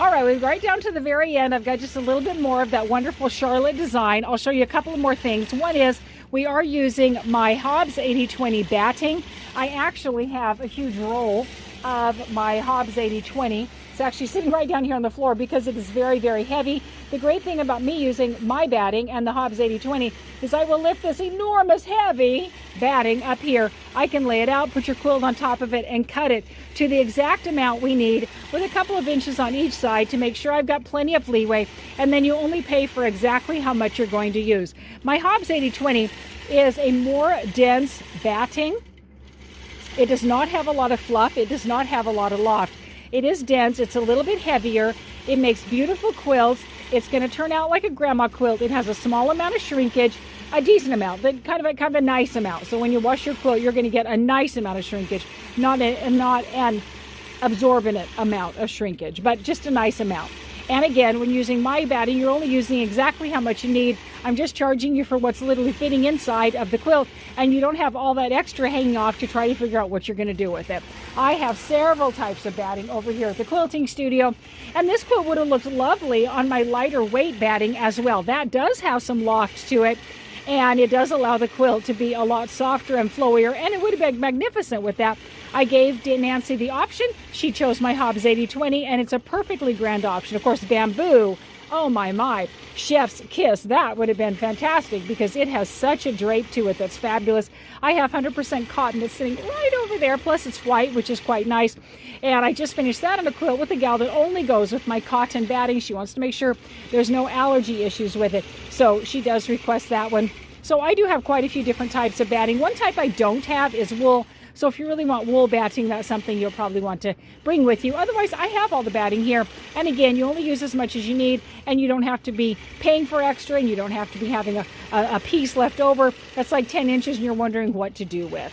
All right, we're right down to the very end. I've got just a little bit more of that wonderful Charlotte design. I'll show you a couple of more things. One is we are using my Hobbs 80/20 batting. I actually have a huge roll of my Hobbs 80/20. It's actually sitting right down here on the floor because it is very, very heavy. The great thing about me using my batting and the Hobbs 80/20 is I will lift this enormous heavy batting up here. I can lay it out, put your quilt on top of it, and cut it to the exact amount we need with a couple of inches on each side to make sure I've got plenty of leeway, and then you only pay for exactly how much you're going to use. My Hobbs 80/20 is a more dense batting. It does not have a lot of fluff. It does not have a lot of loft. It is dense. It's a little bit heavier. It makes beautiful quilts. It's going to turn out like a grandma quilt. It has a small amount of shrinkage, a decent amount, but kind of a nice amount. So when you wash your quilt, you're going to get a nice amount of shrinkage, not an absorbent amount of shrinkage, but just a nice amount. And again, when using my batting, you're only using exactly how much you need. I'm just charging you for what's literally fitting inside of the quilt, and you don't have all that extra hanging off to try to figure out what you're going to do with it. I have several types of batting over here at the quilting studio, and this quilt would have looked lovely on my lighter weight batting as well. That does have some loft to it, and it does allow the quilt to be a lot softer and flowier, and it would have been magnificent with that. I gave Nancy the option. She chose my Hobbs 80/20, and it's a perfectly grand option. Of course, bamboo, oh my, chef's kiss. That would have been fantastic because it has such a drape to it that's fabulous. I have 100% cotton that's sitting right over there, plus it's white, which is quite nice. And I just finished that on a quilt with a gal that only goes with my cotton batting. She wants to make sure there's no allergy issues with it, so she does request that one. So I do have quite a few different types of batting. One type I don't have is wool. So if you really want wool batting, that's something you'll probably want to bring with you. Otherwise, I have all the batting here. And again, you only use as much as you need, and you don't have to be paying for extra, and you don't have to be having a piece left over that's like 10 inches and you're wondering what to do with.